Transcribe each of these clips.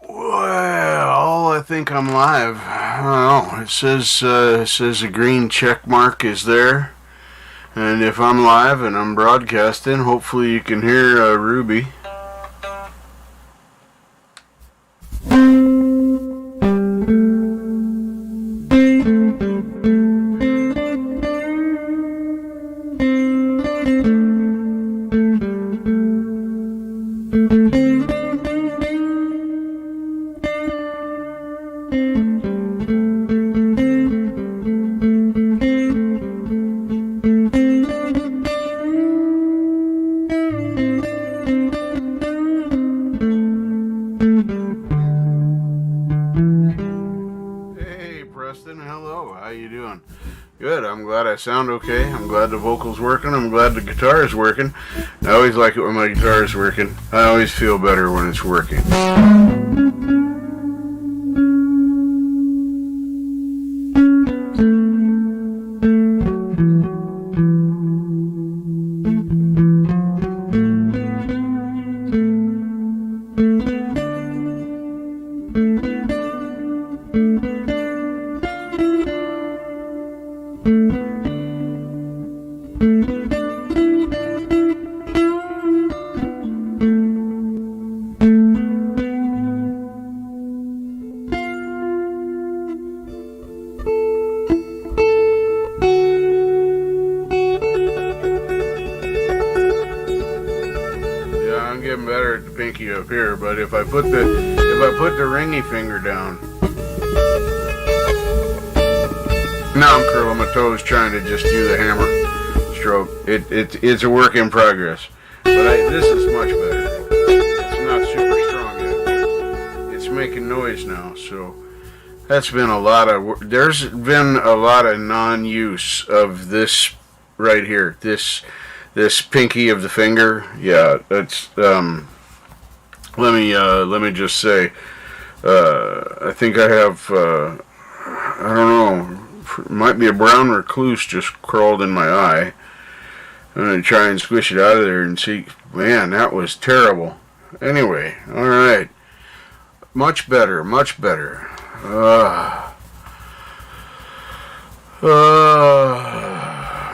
Well, I think I'm live. I don't know. It says a green check mark is there, and if I'm live and I'm broadcasting, hopefully you can hear Ruby. Hello, how you doing? Good, I'm glad I sound okay. I'm glad the vocal's working. I'm glad the guitar is working. I always like it when my guitar is working. I always feel better when it's working. I'm getting better at the pinky up here, but if I put the ringy finger down, now I'm curling my toes trying to just do the hammer stroke. It's a work in progress, but this is much better. It's not super strong yet. It's making noise now, so that's been a lot of work. There's been a lot of non-use of this right here. This pinky of the finger, yeah, that's, let me just say, I think I have, I don't know, might be a brown recluse just crawled in my eye. I'm going to try and squish it out of there and see. Man, that was terrible. Anyway, alright. Much better, much better.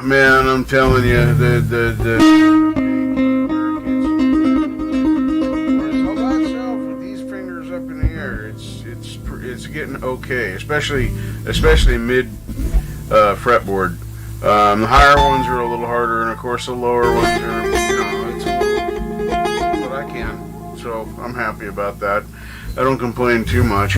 Man, I'm telling you, with these fingers up in the air, it's getting okay, especially mid fretboard. The higher ones are a little harder, and of course the lower ones are, but I can, so I'm happy about that. I don't complain too much.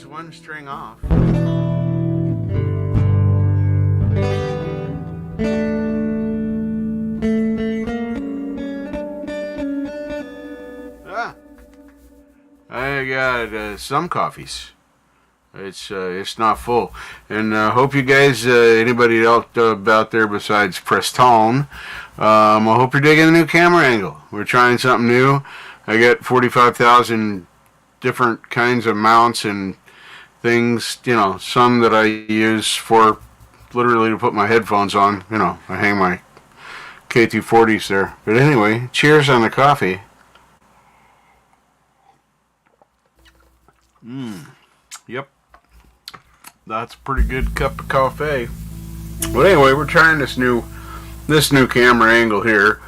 One string off. I got some coffees. It's not full, and hope you guys, anybody else out there besides Preston, I hope you're digging the new camera angle. We're trying something new. I got 45,000 different kinds of mounts and things, some that I use for literally to put my headphones on. I hang my K240s there. But anyway, cheers on the coffee. Yep. That's a pretty good cup of coffee. But anyway, we're trying this new camera angle here.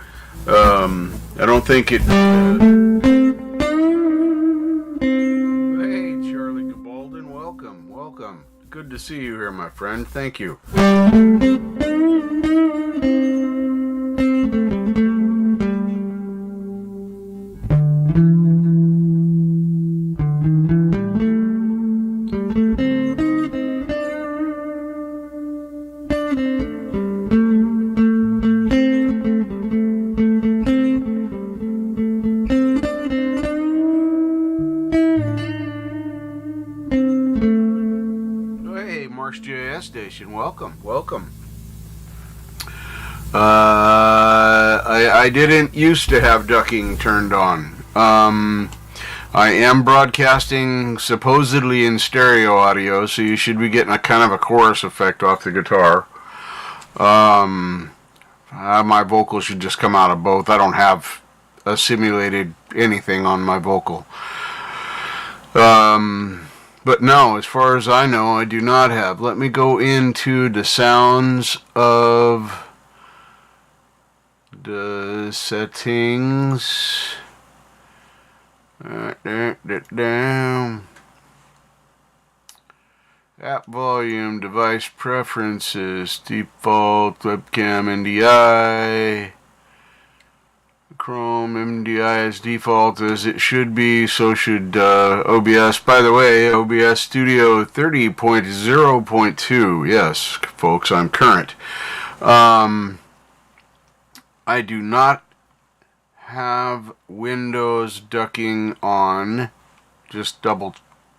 I don't think it... Welcome. Good to see you here, my friend. Thank you. station. Welcome, welcome. I didn't used to have ducking turned on. I am broadcasting supposedly in stereo audio, so you should be getting a kind of a chorus effect off the guitar. My vocals should just come out of both. I don't have a simulated anything on my vocal. But no, as far as I know, I do not have. Let me go into the sounds of the settings. Down. App volume, device preferences, default webcam NDI, Chrome MDI as default as it should be, so should OBS. By the way, OBS Studio 30.0.2. Yes, folks, I'm current. I do not have Windows ducking on. Just double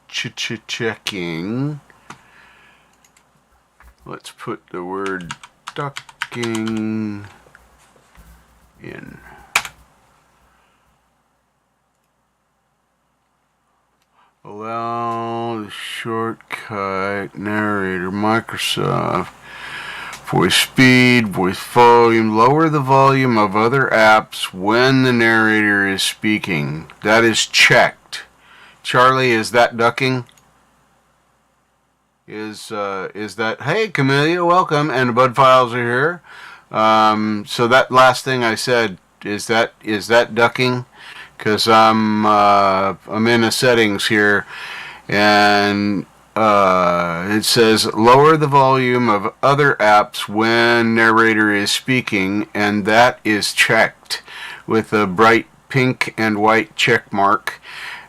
checking. Let's put the word ducking in. Allow the shortcut narrator Microsoft. Voice speed, voice volume. Lower the volume of other apps when the narrator is speaking. That is checked. Charlie, is that ducking? Is that, hey Camellia, welcome, and the Bud Files are here. So that last thing I said, is that ducking? Because I'm in the settings here, and it says lower the volume of other apps when narrator is speaking, and that is checked with a bright pink and white check mark.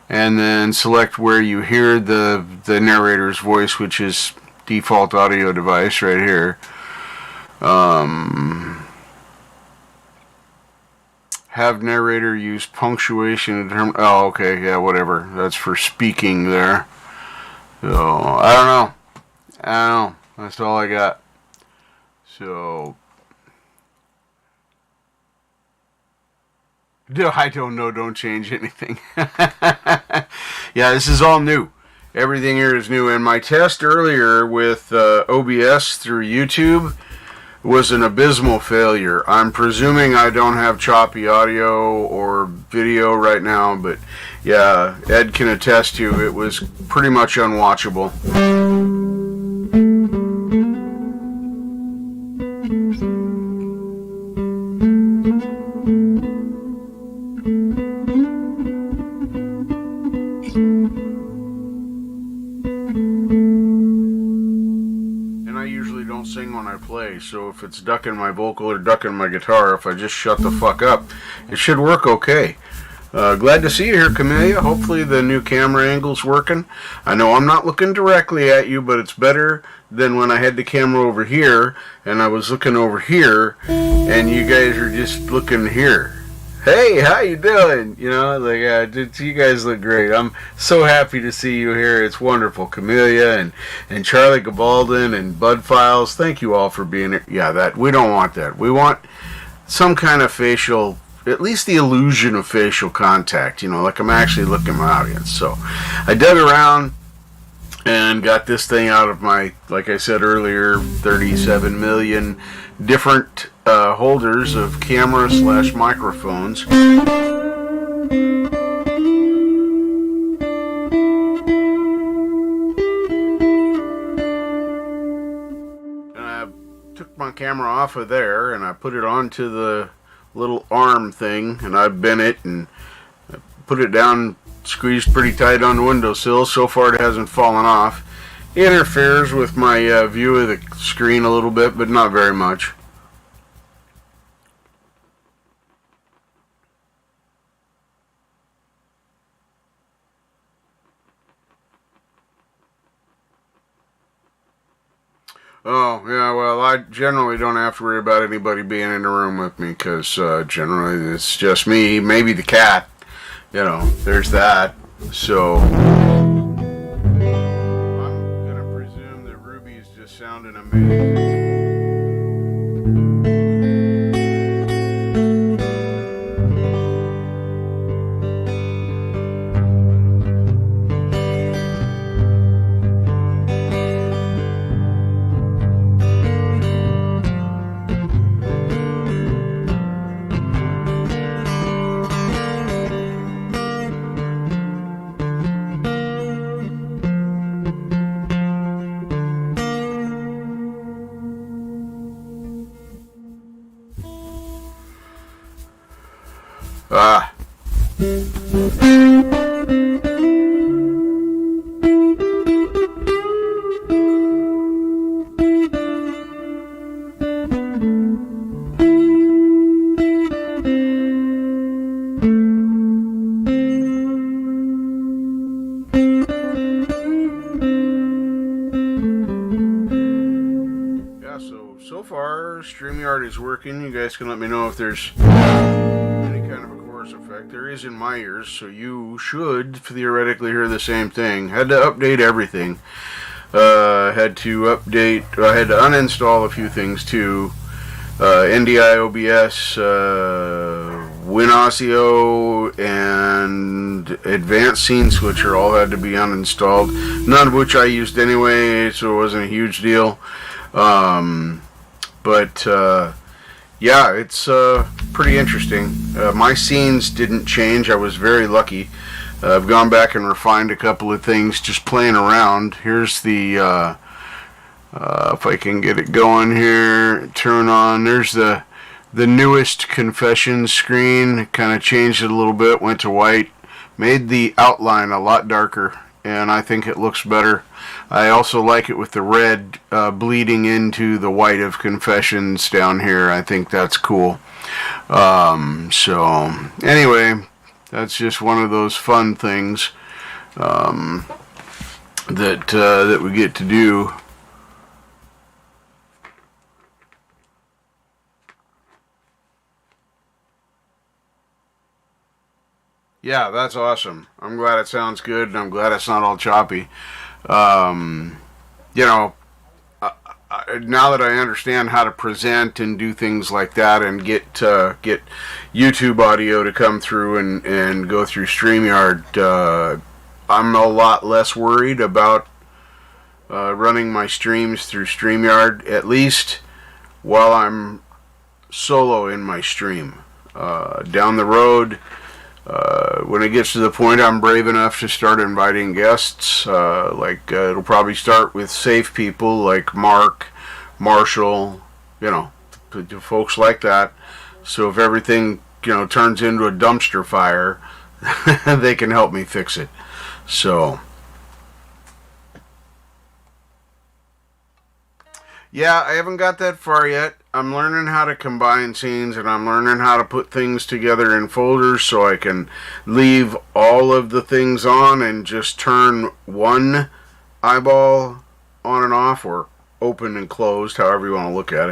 And then select where you hear the narrator's voice, which is default audio device right here. Have narrator use punctuation. Oh, okay, yeah, whatever. That's for speaking there. So, I don't know. That's all I got. So, no, I don't know. Don't change anything. Yeah, this is all new. Everything here is new. And my test earlier with OBS through YouTube was an abysmal failure. I'm presuming I don't have choppy audio or video right now, but yeah, Ed can attest to it was pretty much unwatchable. Sing when I play, so if it's ducking my vocal or ducking my guitar, if I just shut the fuck up, it should work okay. Glad to see you here, Camellia. Hopefully the new camera angle's working. I know I'm not looking directly at you, but it's better than when I had the camera over here and I was looking over here and you guys are just looking here. Hey, how you doing? You know, like, you guys look great. I'm so happy to see you here. It's wonderful. Camellia and Charlie Gabaldon and Bud Files, thank you all for being here. Yeah, we don't want that. We want some kind of facial, at least the illusion of facial contact, you know, like I'm actually looking at my audience. So I dug around and got this thing out of my, like I said earlier, 37 million different holders of camera / microphones. And I took my camera off of there and I put it onto the little arm thing, and I bent it and put it down, squeezed pretty tight on the windowsill. So far it hasn't fallen off. It interferes with my view of the screen a little bit, but not very much. Oh, yeah, well, I generally don't have to worry about anybody being in the room with me, because generally it's just me, maybe the cat, you know, there's that. So I'm going to presume that Ruby's just sounding amazing. Ah. Yeah, so far Streamyard is working. You guys can let me know if there's any kind of a chorus effect. There is in my ears, so you should theoretically hear the same thing. Had to update everything. Had to uninstall a few things too. NDI OBS, WinAudio, and Advanced Scene Switcher all had to be uninstalled. None of which I used anyway, so it wasn't a huge deal. Yeah, it's pretty interesting. My scenes didn't change. I was very lucky. I've gone back and refined a couple of things just playing around. Here's the, if I can get it going here, turn on. There's the newest confession screen. Kind of changed it a little bit, went to white. Made the outline a lot darker, and I think it looks better. I also like it with the red bleeding into the white of Confessions down here. I think that's cool. So anyway, that's just one of those fun things that we get to do. Yeah, that's awesome. I'm glad it sounds good, and I'm glad it's not all choppy. You know, now that I understand how to present and do things like that, and get YouTube audio to come through and go through StreamYard, I'm a lot less worried about running my streams through StreamYard, at least while I'm solo in my stream. Down the road, when it gets to the point I'm brave enough to start inviting guests, it'll probably start with safe people like Mark, Marshall, folks like that. So if everything, turns into a dumpster fire, they can help me fix it. So, yeah, I haven't got that far yet. I'm learning how to combine scenes, and I'm learning how to put things together in folders so I can leave all of the things on and just turn one eyeball on and off, or open and closed, however you want to look at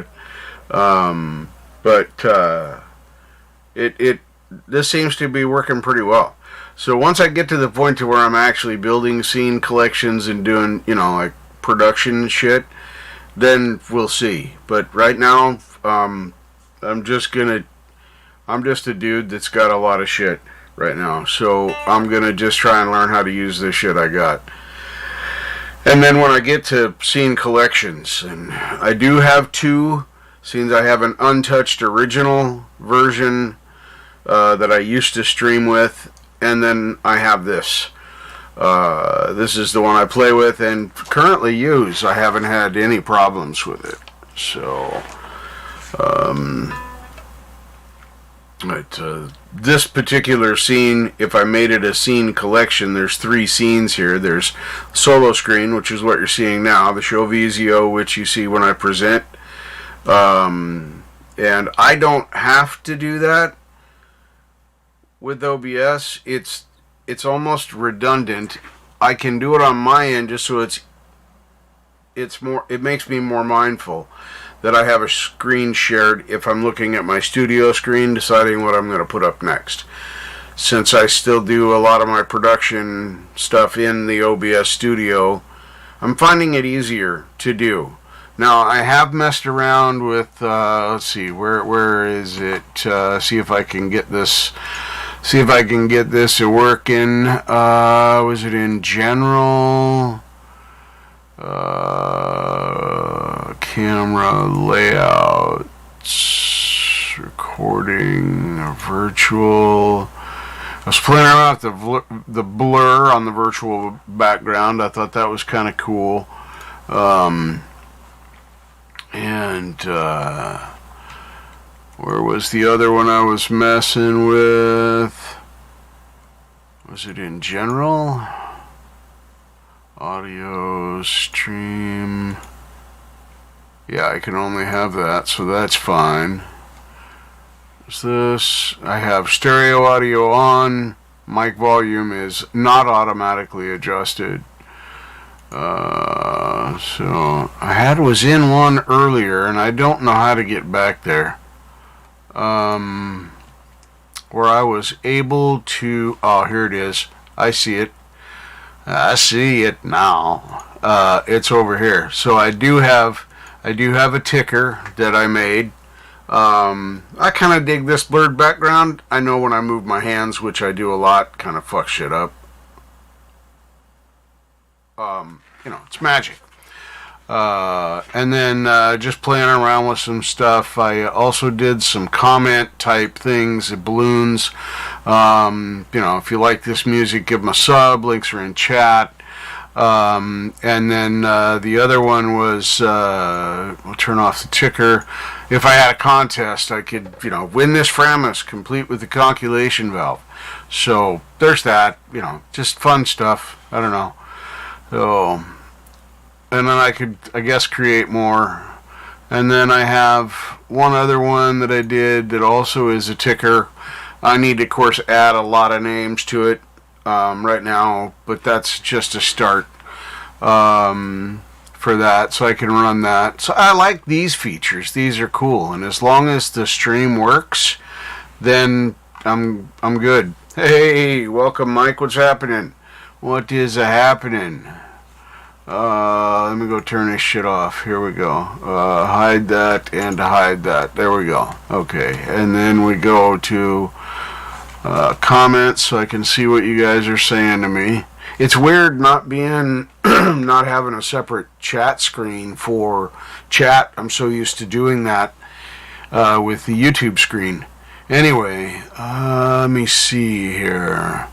it. This seems to be working pretty well. So once I get to the point to where I'm actually building scene collections and doing, like production shit, then we'll see. But right now, I'm just a dude that's got a lot of shit right now. So I'm gonna just try and learn how to use this shit I got. And then when I get to scene collections, and I do have two scenes. I have an untouched original version that I used to stream with, and then I have this. This is the one I play with and currently use. I haven't had any problems with it. So, this particular scene, if I made it a scene collection, there's 3 scenes here. There's solo screen, which is what you're seeing now, the show Visio, which you see when I present. And I don't have to do that with OBS. It's almost redundant. I can do it on my end just so it makes me more mindful that I have a screen shared if I'm looking at my studio screen deciding what I'm going to put up next. Since I still do a lot of my production stuff in the OBS studio, I'm finding it easier to do. Now I have messed around with. Let's see, where is it? See if I can get this. See if I can get this working. Was it in general? Camera layouts, recording, virtual. I was playing around with the blur on the virtual background. I thought that was kind of cool. Where was the other one I was messing with? Was it in general? Audio stream. Yeah, I can only have that, so that's fine. Is this? I have stereo audio on. Mic volume is not automatically adjusted. So I was in one earlier, and I don't know how to get back there. Where I was able to. Oh, here it is. I see it. I see it now. It's over here. So I do have a ticker that I made. I kind of dig this blurred background. I know when I move my hands, which I do a lot, kind of fuck shit up. It's magic. And then just playing around with some stuff. I also did some comment type things, balloons. If you like this music, give them a sub. Links are in chat. And then the other one was, we'll turn off the ticker. If I had a contest, I could, win this Framus complete with the calculation valve. So there's that, just fun stuff. I don't know. So, and then I could, I guess, create more. And then I have one other one that I did that also is a ticker. I need to, of course, add a lot of names to it right now, but that's just a start for that, so I can run that. So I like these features. These are cool, and as long as the stream works, then I'm good. Hey, welcome, Mike. What's happening? What is happening? Let me go turn this shit off. Here we go. Hide that and hide that. There we go. Okay, and then we go to comments so I can see what you guys are saying to me. It's weird not having a separate chat screen for chat. I'm so used to doing that with the YouTube screen. Anyway, let me see here.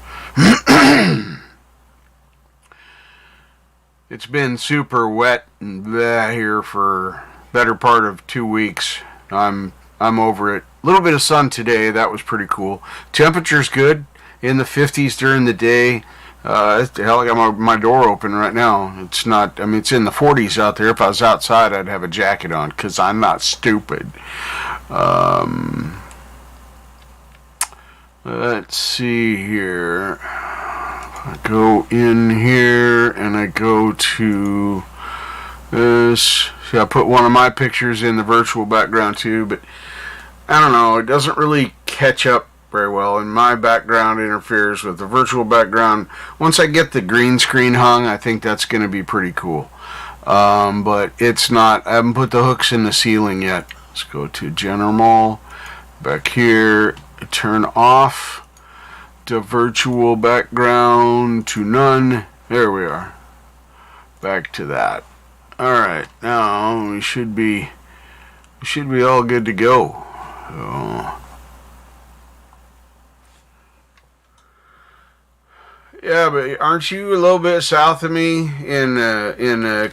It's been super wet and bleh here for better part of 2 weeks. I'm over it. A little bit of sun today. That was pretty cool. Temperature's good, in the 50s during the day. Hell, I got my door open right now. It's not. I mean, it's in the 40s out there. If I was outside, I'd have a jacket on because I'm not stupid. Let's see here. I go in here and I go to this. See, I put one of my pictures in the virtual background too, but I don't know. It doesn't really catch up very well, and my background interferes with the virtual background. Once I get the green screen hung, I think that's going to be pretty cool. But it's not. I haven't put the hooks in the ceiling yet. Let's go to General. Back here, turn off the virtual background to none. There we are. Back to that. Alright, now we should be all good to go. So, yeah, but aren't you a little bit south of me in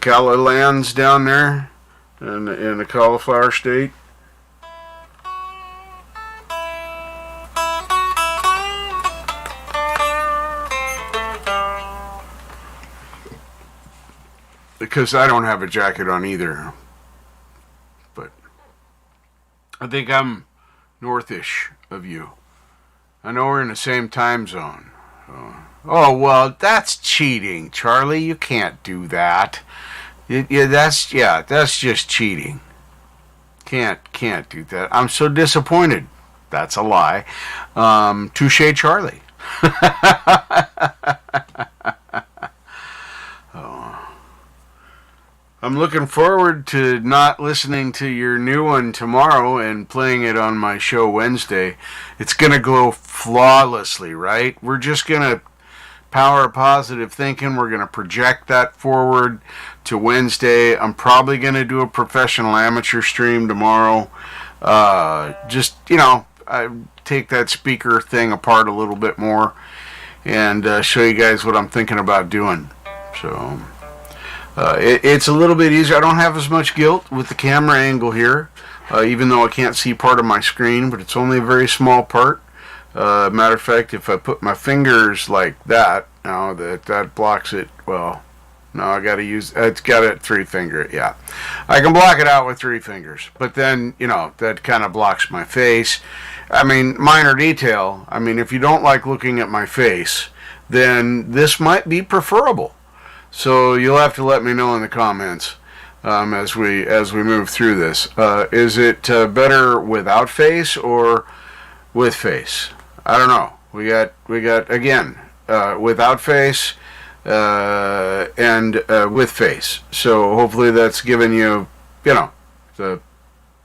Cali lands down there in the cauliflower state? Because I don't have a jacket on either. But I think I'm northish of you. I know we're in the same time zone. Oh, well, that's cheating, Charlie. You can't do that. That's just cheating. Can't do that. I'm so disappointed. That's a lie. Touche, Charlie. I'm looking forward to not listening to your new one tomorrow and playing it on my show Wednesday. It's going to go flawlessly, right? We're just going to power of positive thinking. We're going to project that forward to Wednesday. I'm probably going to do a professional amateur stream tomorrow. Just, I take that speaker thing apart a little bit more and show you guys what I'm thinking about doing. So it's a little bit easier. I don't have as much guilt with the camera angle here, even though I can't see part of my screen, but it's only a very small part. Matter of fact, if I put my fingers like that, now that blocks it. Well, no, I got to use, it's got a 3-finger, yeah. I can block it out with 3 fingers, but then, that kind of blocks my face. I mean, minor detail. I mean, if you don't like looking at my face, then this might be preferable. So you'll have to let me know in the comments as we move through this. Is it better without face or with face? I don't know. We got again without face and with face. So hopefully that's giving you the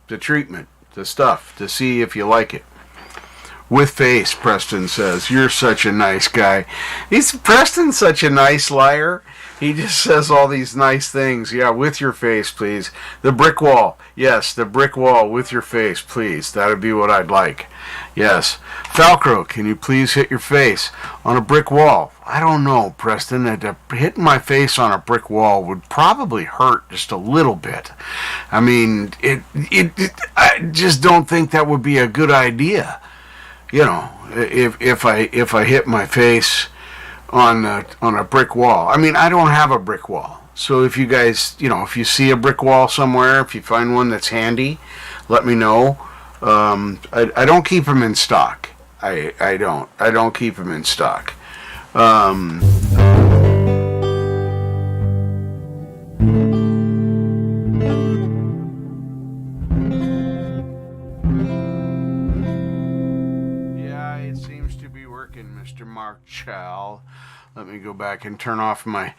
treatment, the stuff to see if you like it. With face, Preston says. You're such a nice guy. Preston's such a nice liar. He just says all these nice things. Yeah, with your face, please. The brick wall. Yes, the brick wall with your face, please. That would be what I'd like. Yes. Falcro, can you please hit your face on a brick wall? I don't know, Preston. Hitting my face on a brick wall would probably hurt just a little bit. I mean, I just don't think that would be a good idea. If I hit my face on a brick wall. I mean, I don't have a brick wall. So if you guys, if you see a brick wall somewhere, if you find one that's handy, let me know. I don't keep them in stock. I don't keep them in stock. Mr. Mark Chow. Let me go back and turn off my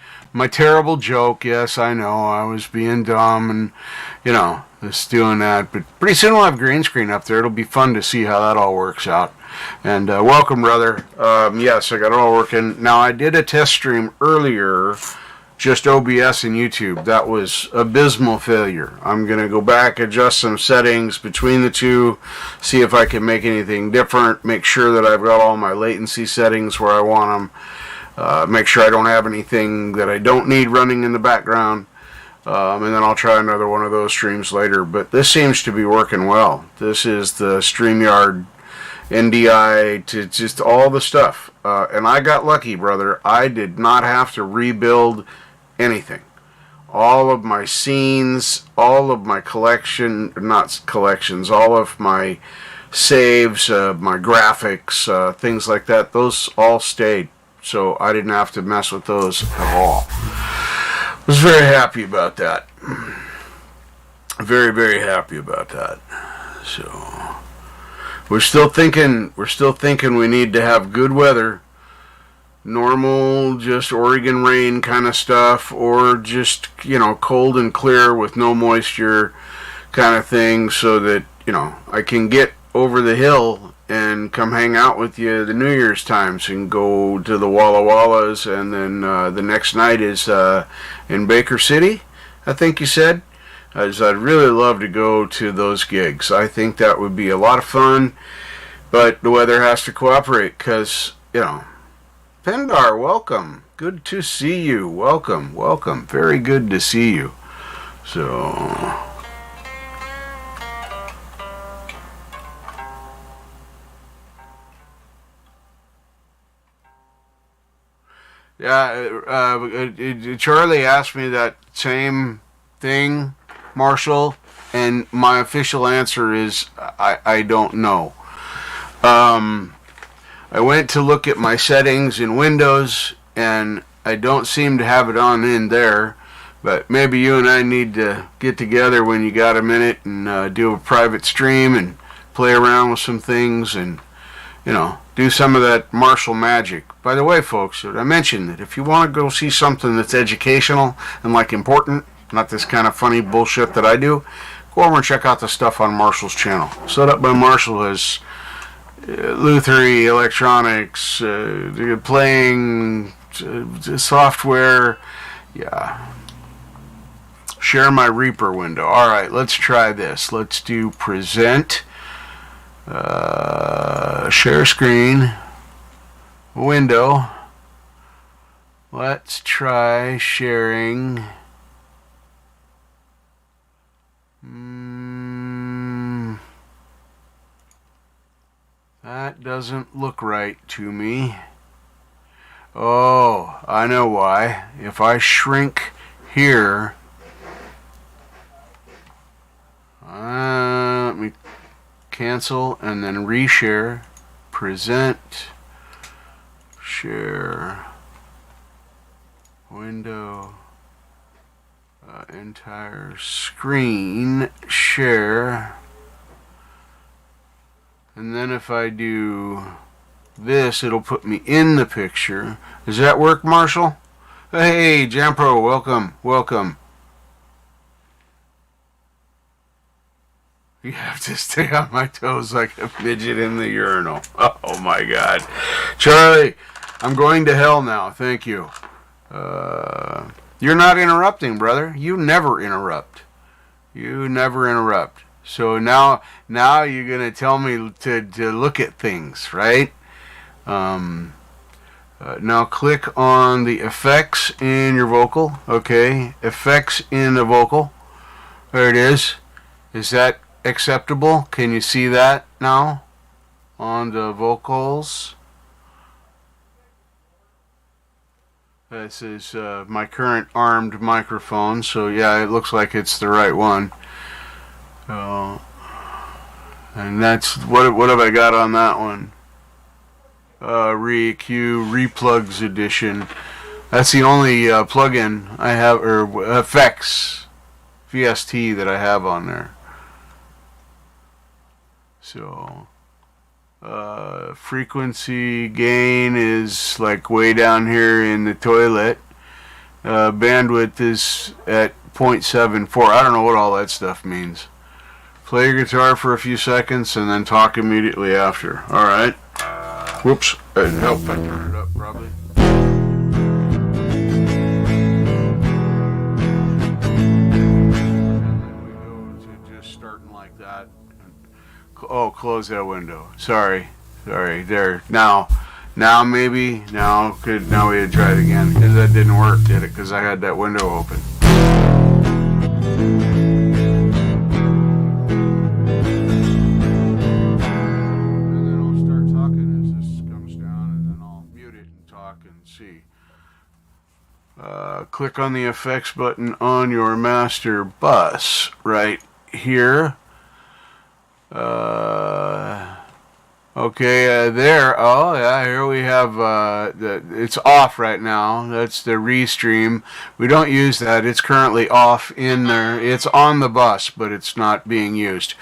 terrible joke. Yes, I know, I was being dumb and, just doing that. But pretty soon we'll have green screen up there. It'll be fun to see how that all works out. And welcome, brother. Yes, I got it all working. Now, I did a test stream earlier, just OBS and YouTube. That was abysmal failure. I'm going to go back, adjust some settings between the two, see if I can make anything different, make sure that I've got all my latency settings where I want them, make sure I don't have anything that I don't need running in the background, and then I'll try another one of those streams later. But this seems to be working well. This is the Streamyard NDI to just all the stuff. And I got lucky, brother. I did not have to rebuild anything. All of my scenes, all of my not collections, all of my saves, my graphics, things like that, those all stayed. So I didn't have to mess with those at all. I was very happy about that. Very, very happy about that. So we're still thinking we need to have good weather. Normal, just Oregon rain kind of stuff, or just, cold and clear with no moisture kind of thing, so that, I can get over the hill and come hang out with you the New Year's times and go to the Walla Wallas, and then the next night is in Baker City, I think you said. I'd really love to go to those gigs. I think that would be a lot of fun, but the weather has to cooperate, because, Pendar, welcome. Good to see you. Welcome, welcome. Very good to see you. So, yeah, Charlie asked me that same thing, Marshall, and my official answer is I don't know. I went to look at my settings in Windows, and I don't seem to have it on in there, but maybe you and I need to get together when you got a minute and do a private stream and play around with some things and, do some of that Marshall magic. By the way, folks, I mentioned that if you want to go see something that's educational and, important, not this kind of funny bullshit that I do, go over and check out the stuff on Marshall's channel. Set up by Marshall has Luthery electronics, playing software. Yeah. Share my Reaper window. Alright, let's try this. Let's do present. Share screen. Window. Let's try sharing. That doesn't look right to me. Oh, I know why. If I shrink here, let me cancel and then reshare. Present. Share. Window. Entire screen. Share. And then if I do this, it'll put me in the picture. Does that work, Marshall? Hey, Jampro, welcome, welcome. You have to stay on my toes like a midget in the urinal. Oh my God. Charlie, I'm going to hell now. Thank you. You're not interrupting, brother. You never interrupt. You never interrupt. So now you're going to tell me to look at things, right? Now click on the effects in your vocal. Okay, effects in the vocal. There it is. Is that acceptable? Can you see that now on the vocals? This is my current armed microphone, so yeah, it looks like it's the right one. And that's what have I got on that one? ReQ Replugs Edition. That's the only plugin I have, or effects VST that I have on there. So frequency gain is like way down here in the toilet. Bandwidth is at 0.74. I don't know what all that stuff means. Play your guitar for a few seconds and then talk immediately after. Alright. Whoops. It'd help if I turn it up, probably. And then we go to just starting like that. Oh, close that window. Sorry. There. Now maybe. Now we try it again. Because that didn't work, did it? Because I had that window open. Click on the effects button on your master bus right here. Okay, there. Oh, yeah, here we have, it's off right now. That's the restream. We don't use that. It's currently off in there. It's on the bus, but it's not being used.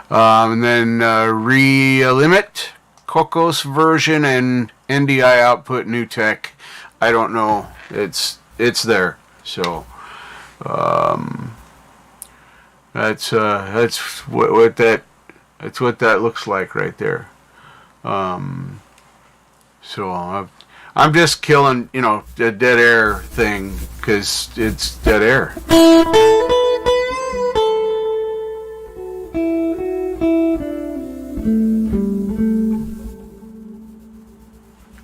And then re-limit, Cocos version, and NDI output, new tech. I don't know. It's there. So, that's what that looks like right there. So I'm just killing, the dead air thing because it's dead air.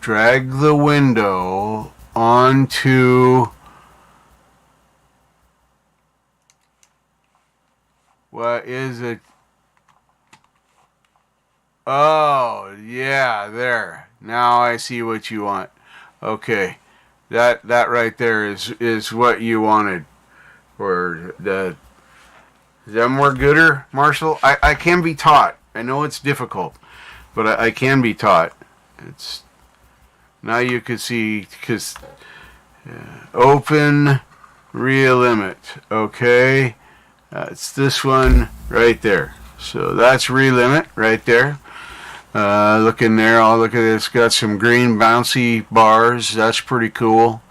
Drag the window onto what is it? Oh, yeah, there. Now I see what you want. Okay. That right there is what you wanted. Or is that more gooder, Marshall? I can be taught. I know it's difficult, but I can be taught. It's now you can see because open relimit. Okay. It's this one right there. So that's relimit right there. Look in there. Oh, look at it. It's got some green bouncy bars. That's pretty cool.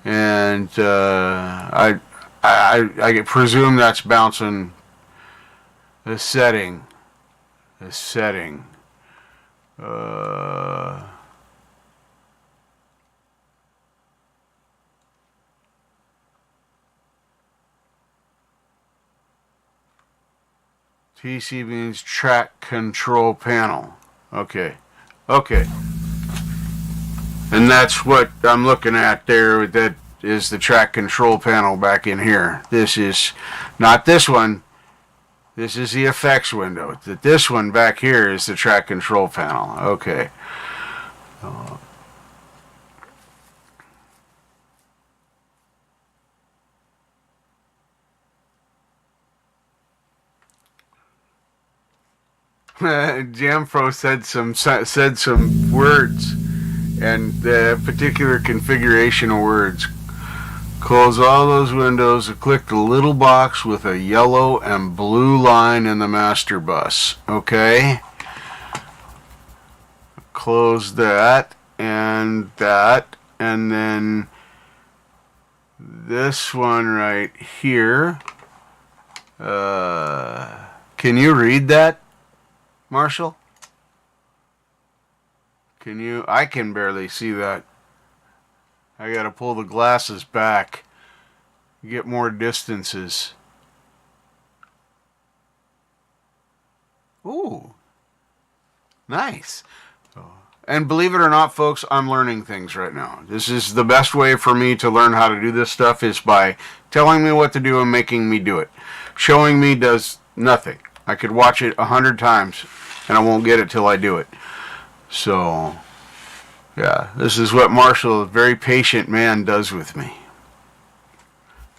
And I I presume that's bouncing the setting. The setting. TC means track control panel. Okay. Okay. And that's what I'm looking at there. That is the track control panel back in here. This is not this one. This is the effects window. This one back here is the track control panel. Okay. Jampro said some words, and the particular configuration of words. Close all those windows and click the little box with a yellow and blue line in the master bus. Okay. Close that, and then this one right here. Can you read that, Marshall? Can you? I can barely see that. I gotta pull the glasses back, get more distances. Ooh, nice. And believe it or not, folks, I'm learning things right now. This is the best way for me to learn how to do this stuff, is by telling me what to do and making me do it. Showing me does nothing. I could watch it 100 times and I won't get it till I do it. So, yeah, this is what Marshall, a very patient man, does with me.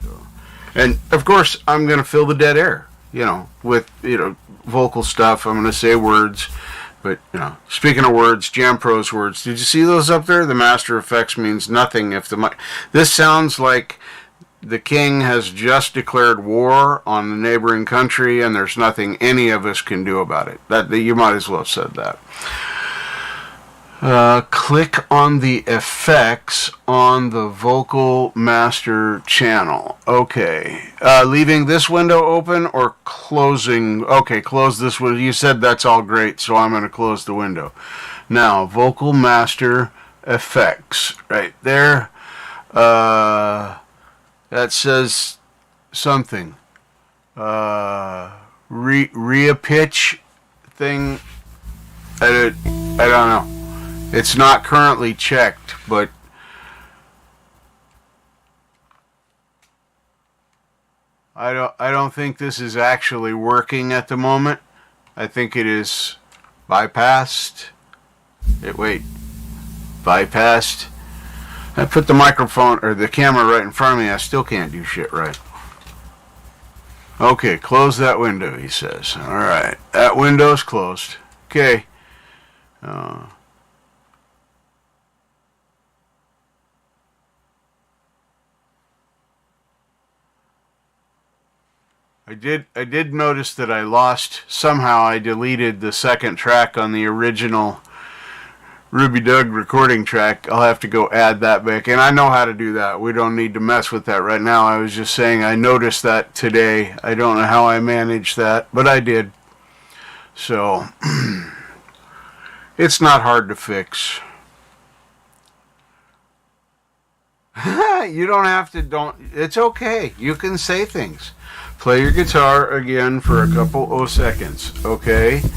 So, and of course, I'm going to fill the dead air, with, vocal stuff. I'm going to say words. But, speaking of words, Jampro's words, did you see those up there? The master effects means nothing if the mic. This sounds like the king has just declared war on the neighboring country, and there's nothing any of us can do about it. That you might as well have said that. Click on the effects on the vocal master channel. Okay. Leaving this window open or closing? Okay, close this window. You said that's all great, so I'm going to close the window. Now, vocal master effects. Right there. That says something. Re-pitch thing. I don't know. It's not currently checked, but I don't think this is actually working at the moment. I think it is bypassed. Bypassed. I put the microphone or the camera right in front of me. I still can't do shit right. Okay, close that window, he says. All right, that window's closed. Okay. I did notice that I deleted the second track on the original Ruby Doug recording track. I'll have to go add that back, and I know how to do that. We don't need to mess with that right now. I was just saying I noticed that today. I don't know how I managed that, but I did. So, it's not hard to fix. You don't have to, it's okay. You can say things. Play your guitar again for a couple of seconds, okay? That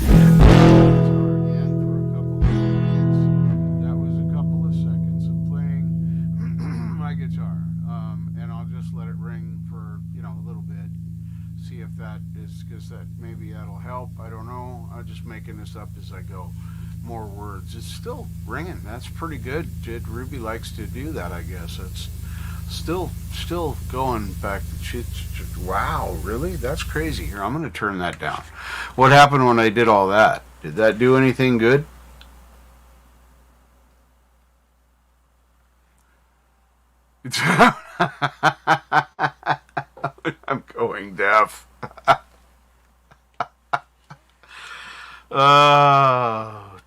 was a couple of seconds of playing my guitar. And I'll just let it ring for, a little bit. See if that is, because maybe that'll help. I don't know. I'm just making this up as I go. More words. It's still ringing. That's pretty good. Ruby likes to do that, I guess. It's still going back. Wow, really? That's crazy. Here, I'm going to turn that down. What happened when I did all that? Did that do anything good? I'm going deaf.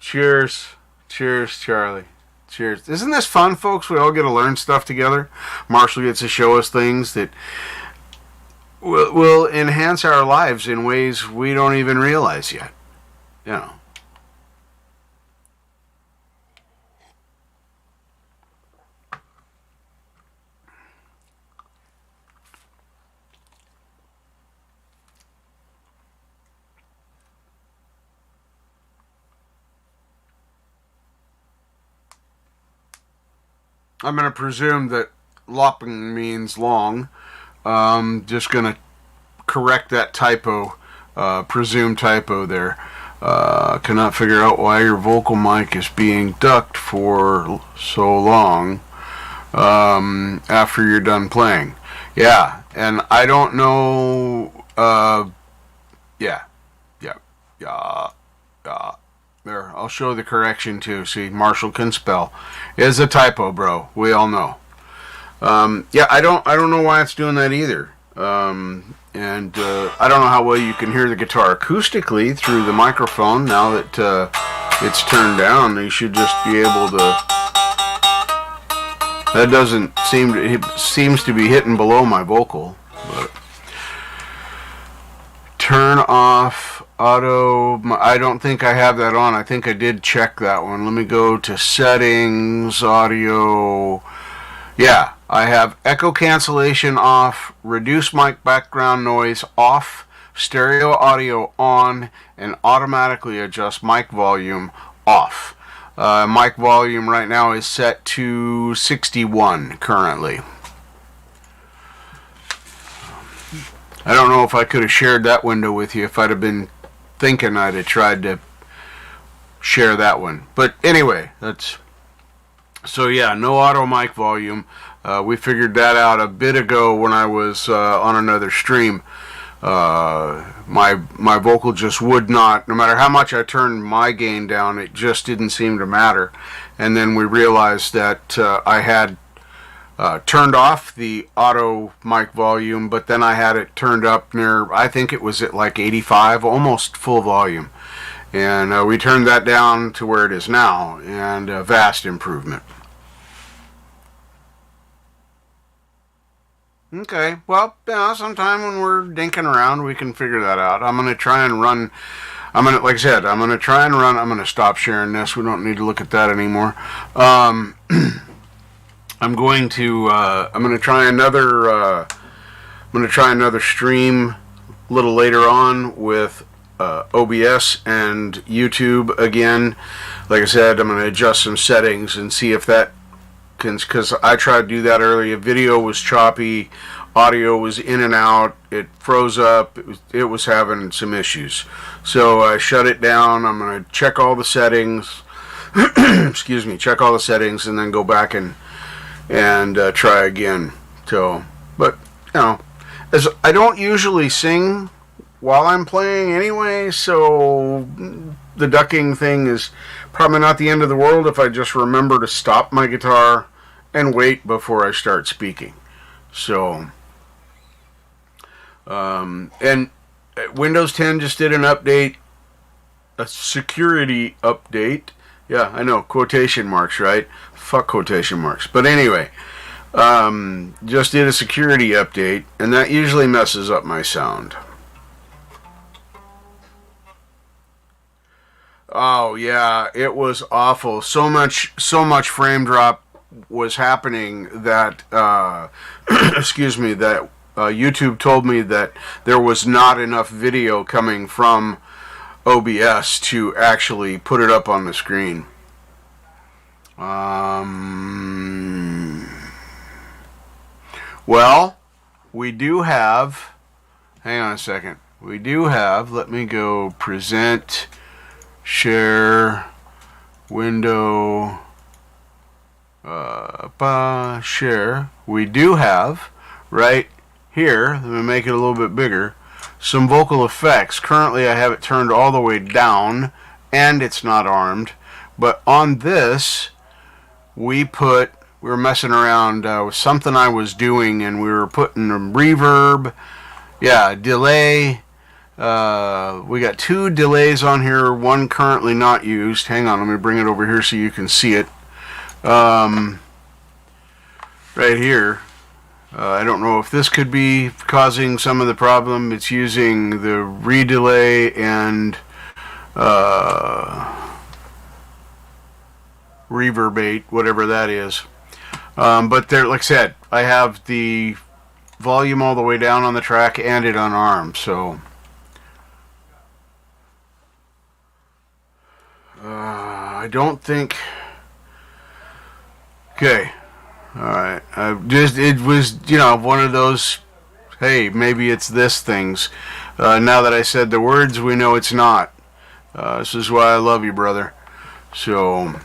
Cheers. Cheers, Charlie. Cheers. Isn't this fun, folks? We all get to learn stuff together. Marshall gets to show us things that will enhance our lives in ways we don't even realize yet. You know. I'm going to presume that lopping means long. Just going to correct that typo, presumed typo there. Cannot figure out why your vocal mic is being ducked for so long after you're done playing. Yeah, and I don't know. Yeah. There, I'll show the correction too. See, Marshall can spell. It's a typo, bro. We all know. Yeah, I don't know why it's doing that either. And I don't know how well you can hear the guitar acoustically through the microphone. Now that it's turned down, you should just be able to. That doesn't seem to. It seems to be hitting below my vocal. But turn off auto. I don't think I have that on. I think I did check that one. Let me go to settings, audio. Yeah, I have echo cancellation off, reduce mic background noise off, stereo audio on, and automatically adjust mic volume off. Mic volume right now is set to 61 currently. I don't know if I could have shared that window with you if I'd have been thinking I'd have tried to share that one. But anyway, that's... So yeah, no auto mic volume. We figured that out a bit ago when I was on another stream. My vocal just would not, no matter how much I turned my gain down, it just didn't seem to matter. And then we realized that I had turned off the auto mic volume, but then I had it turned up near, I think it was at like 85, almost full volume. And we turned that down to where it is now, and a vast improvement. Okay, well, yeah, sometime when we're dinking around, we can figure that out. I'm going to try and run, like I said, I'm going to try and run, I'm going to stop sharing this. We don't need to look at that anymore. I'm going to try another stream a little later on with OBS and YouTube again. Like I said, I'm going to adjust some settings and see if that can, because I tried to do that earlier. Video was choppy, audio was in and out, it froze up, it was having some issues. So I shut it down. I'm going to check all the settings, excuse me, check all the settings, and then go back and try again. So, but, you know, as I don't usually sing while I'm playing anyway, so the ducking thing is probably not the end of the world if I just remember to stop my guitar and wait before I start speaking. So, and Windows 10 just did an update, a security update. Yeah, I know, quotation marks, right? Fuck quotation marks. But anyway, just did a security update, and that usually messes up my sound. Oh yeah, it was awful. So much frame drop was happening that excuse me, that YouTube told me that there was not enough video coming from OBS to actually put it up on the screen. Well, we do have, hang on a second, we do have, let me go present, share, window, share. We do have, right here, let me make it a little bit bigger, some vocal effects. Currently I have it turned all the way down, and it's not armed. But on this, we were messing around with something I was doing, and we were putting a reverb, yeah, delay. We got 2 delays on here, one currently not used. Hang on, let me bring it over here so you can see it. Right here. I don't know if this could be causing some of the problem. It's using the redelay and reverbate, whatever that is. But there, like I said, I have the volume all the way down on the track and it unarmed, so I don't think. Okay, all right. It was, you know, one of those. Hey, maybe it's this things. Now that I said the words, we know it's not. This is why I love you, brother. So,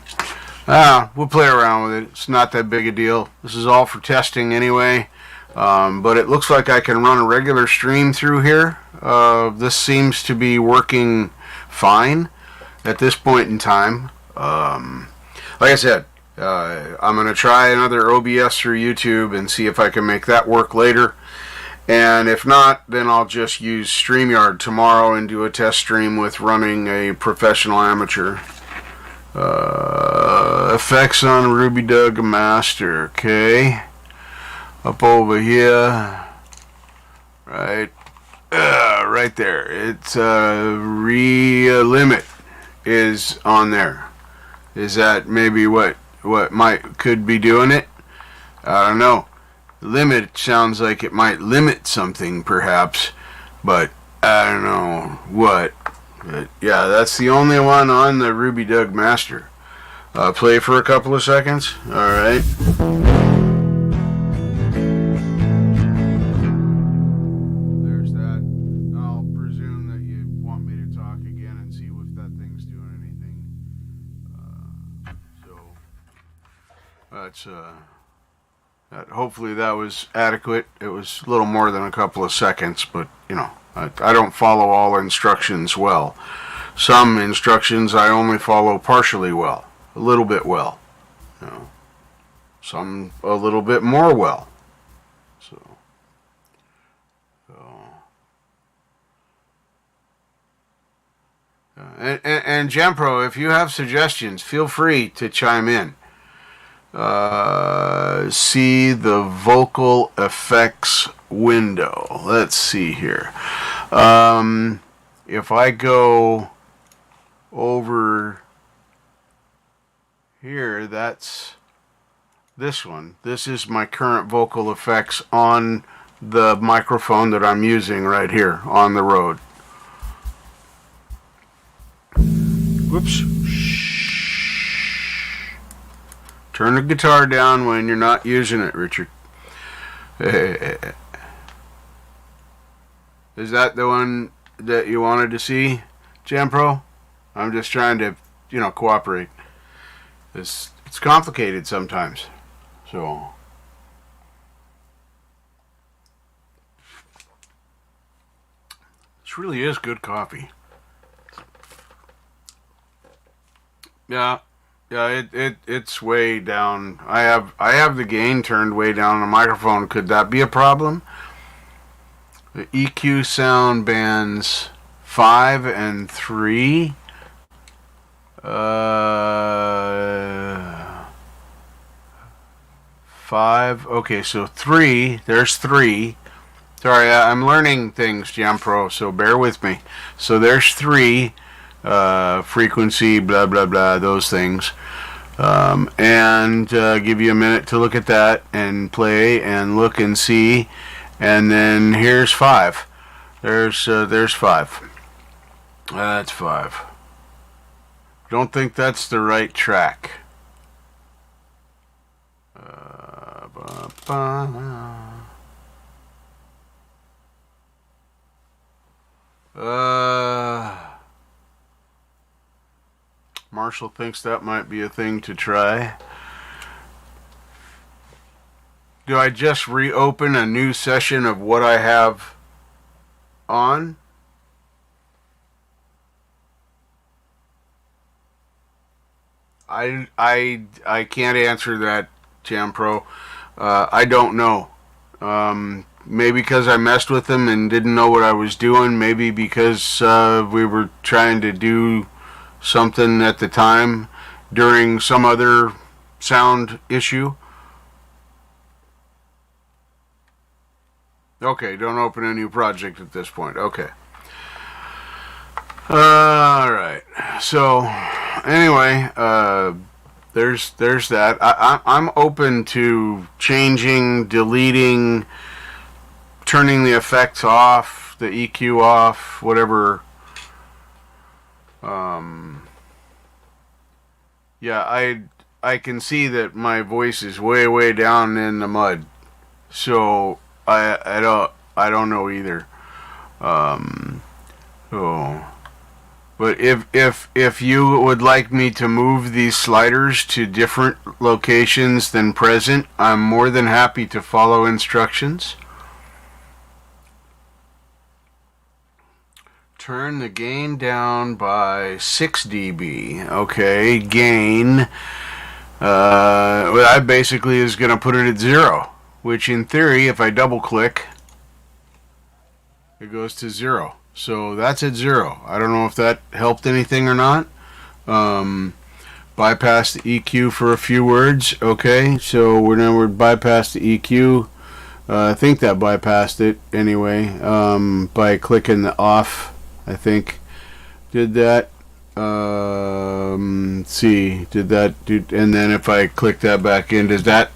we'll play around with it. It's not that big a deal. This is all for testing anyway. But it looks like I can run a regular stream through here. This seems to be working fine at this point in time. Like I said, I'm going to try another OBS through YouTube and see if I can make that work later. And if not, then I'll just use Streamyard tomorrow and do a test stream with running a professional amateur. Effects on Ruby Doug Master, okay. Up over here, right there. It's limit is on there. Is that maybe what could be doing it? I don't know. Limit sounds like it might limit something, perhaps, but I don't know what. But yeah, that's the only one on the Ruby Doug Master. Play for a couple of seconds. All right. There's that. I'll presume that you want me to talk again and see if that thing's doing anything. So that's hopefully that was adequate. It was a little more than a couple of seconds, but you know, I don't follow all instructions well. Some instructions I only follow partially well, a little bit well, you know. Some a little bit more well. And Jempro, if you have suggestions, feel free to chime in. See the vocal effects window. Let's see here. If I go over here, that's this one. This is my current vocal effects on the microphone that I'm using right here on the Rode. Whoops. Turn the guitar down when you're not using it, Richard. Is that the one that you wanted to see, Jampro? I'm just trying to, you know, cooperate. It's complicated sometimes. So this really is good coffee. Yeah. Yeah, it's way down. I have the gain turned way down on the microphone. Could that be a problem? The EQ sound bands 5 and 3. 5. Okay, so 3. There's 3. Sorry, I'm learning things, Jampro, so bear with me. So there's 3. Frequency, blah blah blah, those things, and give you a minute to look at that and play and look and see, and then here's 5. There's 5. That's 5. Don't think that's the right track. Marshall thinks that might be a thing to try. Do I just reopen a new session of what I have on? I can't answer that, Jampro. I don't know. Maybe because I messed with them and didn't know what I was doing. Maybe because we were trying to do something at the time during some other sound issue. Okay, don't open a new project at this point. Okay. Alright. So, anyway, there's that. I'm open to changing, deleting, turning the effects off, the EQ off, whatever. Yeah, I can see that my voice is way down in the mud. So I don't know either. So, but if you would like me to move these sliders to different locations than present, I'm more than happy to follow instructions. Turn the gain down by 6 dB. Okay, gain. Well, that basically is going to put it at 0, which in theory, if I double click, it goes to 0. So that's at 0. I don't know if that helped anything or not. Bypass the EQ for a few words. Okay, so we're bypass the EQ. I think that bypassed it anyway, by clicking the off. I think did that. Let's see, did that do? And then if I click that back in, does that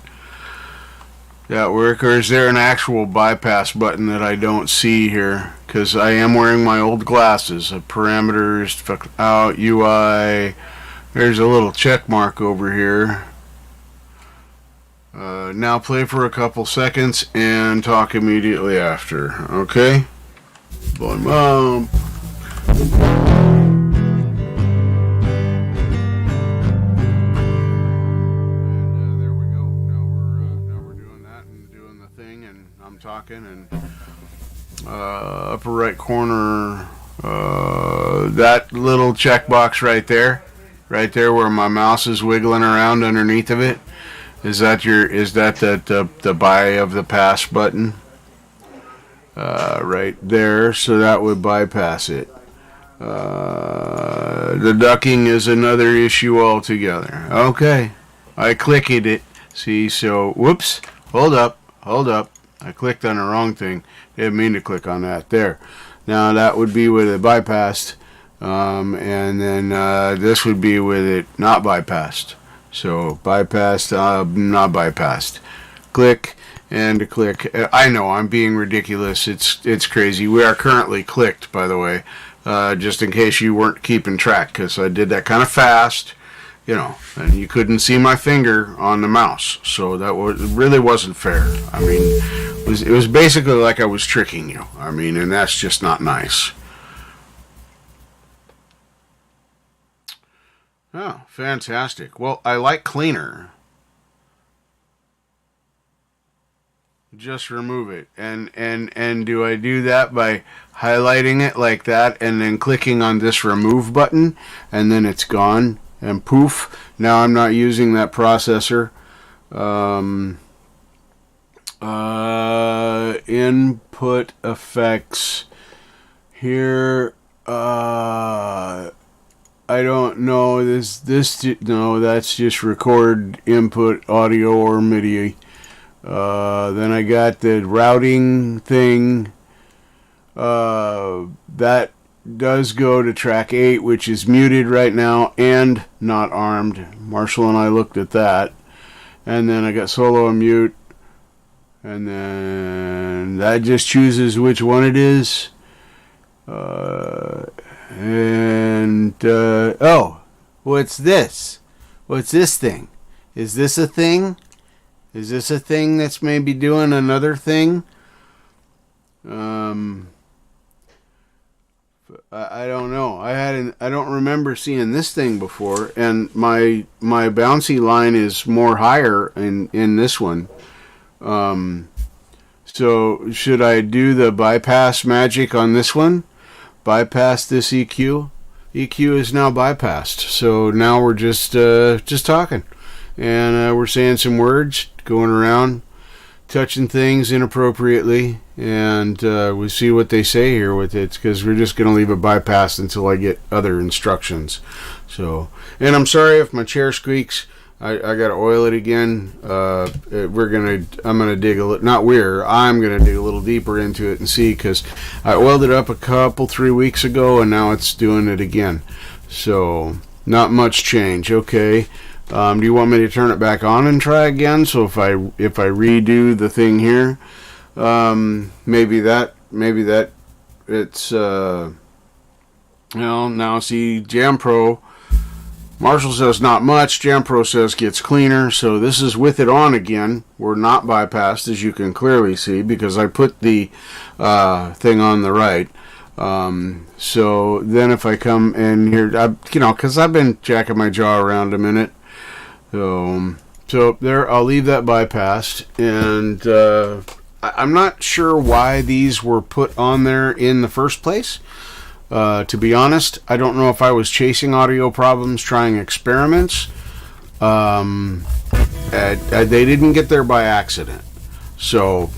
work, or is there an actual bypass button that I don't see here? Because I am wearing my old glasses. Parameters, out, UI. There's a little check mark over here. Now play for a couple seconds and talk immediately after. Okay. Boom, boom. Talking, and upper right corner, that little checkbox right there where my mouse is wiggling around underneath of it, is that the buy of the pass button right there? So that would bypass it. The ducking is another issue altogether. Okay, I clicked it. See, so whoops, hold up. I clicked on the wrong thing. Didn't mean to click on that. There. Now that would be with it bypassed. And then this would be with it not bypassed. So bypassed, not bypassed. Click and click. I know I'm being ridiculous. It's crazy. We are currently clicked, by the way. Just in case you weren't keeping track, because I did that kind of fast. You know, and you couldn't see my finger on the mouse, so that really wasn't fair. I mean, it was basically like I was tricking you. I mean, and that's just not nice. Oh, fantastic. Well, I like cleaner. Just remove it, and do I do that by highlighting it like that, and then clicking on this remove button, and then it's gone? And poof, now I'm not using that processor. Input effects here. I don't know. No, that's just record input audio or MIDI. Then I got the routing thing. That does go to track 8, which is muted right now and not armed. Marshall and I looked at that. And then I got solo and mute. And then that just chooses which one it is. Oh, what's this? What's this thing? Is this a thing? Is this a thing that's maybe doing another thing? I don't know. I don't remember seeing this thing before, and my bouncy line is more higher in this one. So should I do the bypass magic on this one? Bypass this EQ. EQ is now bypassed. So now we're just talking, and we're saying some words, going around, touching things inappropriately, and we see what they say here with it, because we're just going to leave it bypassed until I get other instructions. So, and I'm sorry if my chair squeaks. I got to oil it again. I'm gonna dig I'm gonna dig a little deeper into it and see, because I oiled it up a couple 3 weeks ago and now it's doing it again. So not much change. Okay. Do you want me to turn it back on and try again? So if I redo the thing here, maybe that it's now see, Jam Pro. Marshall says not much. Jam Pro says gets cleaner. So this is with it on again. We're not bypassed, as you can clearly see, because I put the thing on the right. So then if I come in here, because I've been jacking my jaw around a minute. So there, I'll leave that bypassed. And I'm not sure why these were put on there in the first place. To be honest, I don't know if I was chasing audio problems, trying experiments. They didn't get there by accident. So,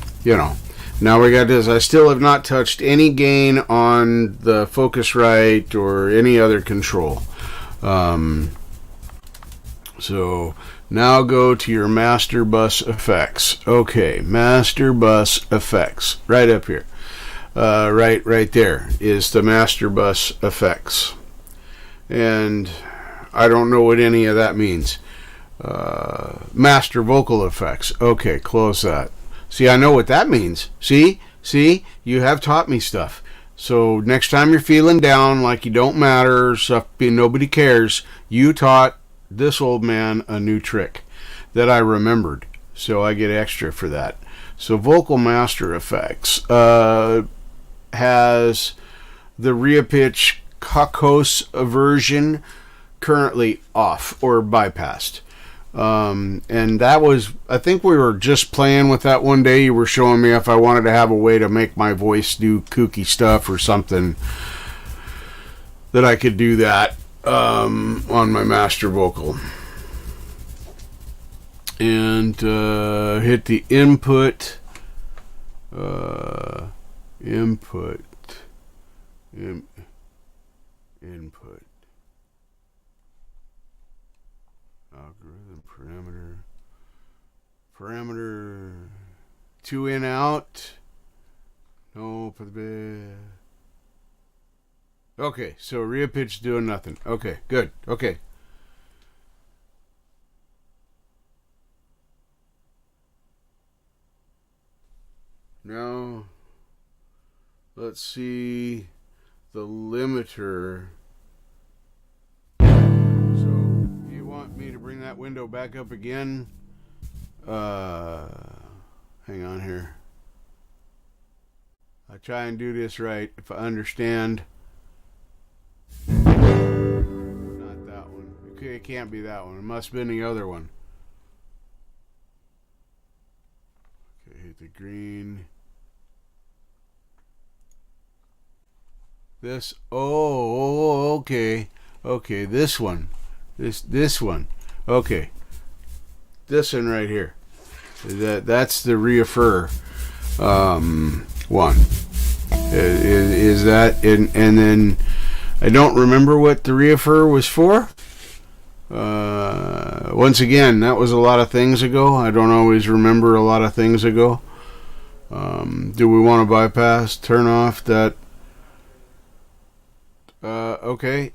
now we got this. I still have not touched any gain on the Focusrite or any other control. So now go to your master bus effects. Okay, master bus effects. Right up here. Right there is the master bus effects. And I don't know what any of that means. Master vocal effects. Okay, close that. See, I know what that means. See, you have taught me stuff. So next time you're feeling down, like you don't matter, stuff, nobody cares, you taught this old man a new trick that I remembered. So I get extra for that. So vocal master effects has the Reapitch Kakos version currently off or bypassed. And that was, I think we were just playing with that one day. You were showing me if I wanted to have a way to make my voice do kooky stuff or something, that I could do that on my master vocal. And hit the input. Input. Algorithm parameter 2 in out. No, for the bed. Okay, so Reapitch doing nothing. Okay, good. Okay. Now, let's see the limiter. So, you want me to bring that window back up again? Hang on here. I try and do this right if I understand. Not that one. Okay, it can't be that one. It must have been the other one. Okay, hit the green. This, okay, this one, this one, okay, this one right here, that's the refer one, is that, and then I don't remember what the refer was for. Once again, that was a lot of things ago. I don't always remember a lot of things ago. Do we want to bypass, turn off that? Okay,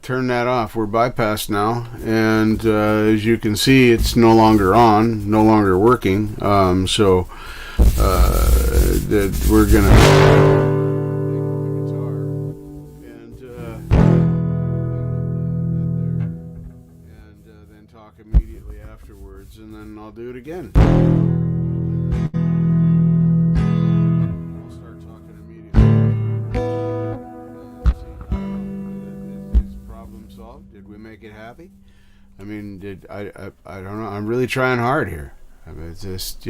turn that off. We're bypassed now, and as you can see, it's no longer on, no longer working. So we're gonna guitar and then talk immediately afterwards, and then I'll do it again. Did we make it happy? I mean, I don't know. I'm really trying hard here. I mean, it's just,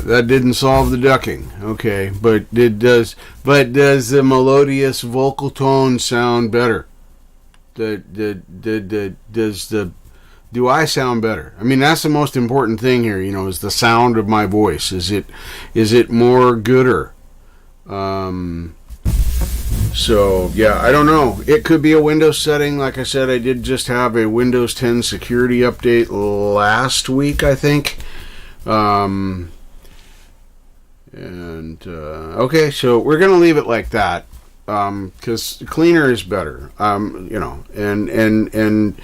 that didn't solve the ducking. Okay, but does the melodious vocal tone sound better? Do I sound better? I mean, that's the most important thing here, is the sound of my voice. Is it more gooder? So, yeah, I don't know. It could be a Windows setting. Like I said, I did just have a Windows 10 security update last week, I think. Okay, so we're going to leave it like that. Because cleaner is better. You know, and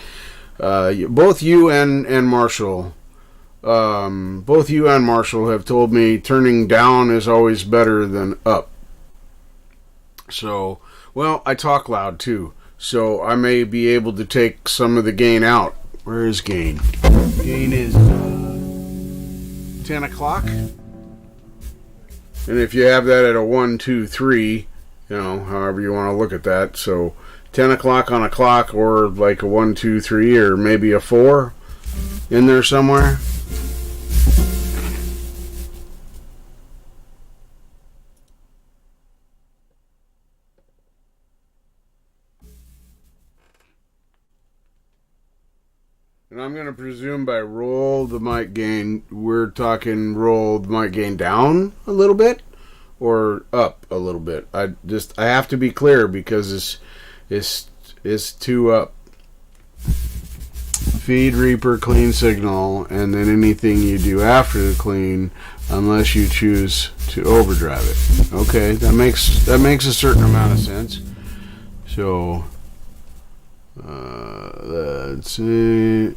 both you and Marshall, have told me turning down is always better than up. So, well, I talk loud too, so I may be able to take some of the gain out. Where is gain? Gain is 10 o'clock. And if you have that at a 1, 2, 3, you know, however you want to look at that. So 10 o'clock on a clock, or like a 1, 2, 3, or maybe a 4 in there somewhere. And I'm going to presume by roll the mic gain, we're talking roll the mic gain down a little bit or up a little bit. I have to be clear because it's 2 up. Feed Reaper clean signal, and then anything you do after the clean, unless you choose to overdrive it. Okay, that makes a certain amount of sense. So let's see.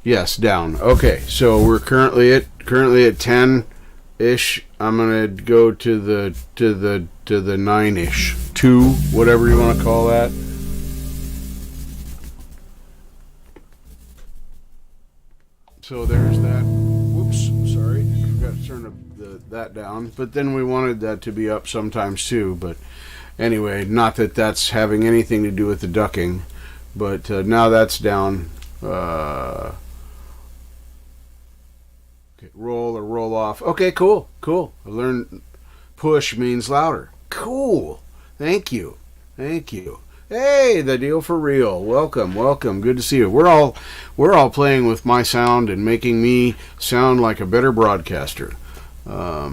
Yes, down. Okay, so we're currently at 10-ish. I'm gonna go to the 9-ish, 2, whatever you want to call that. So there's that. Whoops, sorry, forgot to turn that down. But then we wanted that to be up sometimes too. But anyway, not that that's having anything to do with the ducking. But now that's down. Okay, roll or roll off. Okay, cool. I learned push means louder. Cool. Thank you. Hey, the deal for real. Welcome. Good to see you. We're all playing with my sound and making me sound like a better broadcaster. I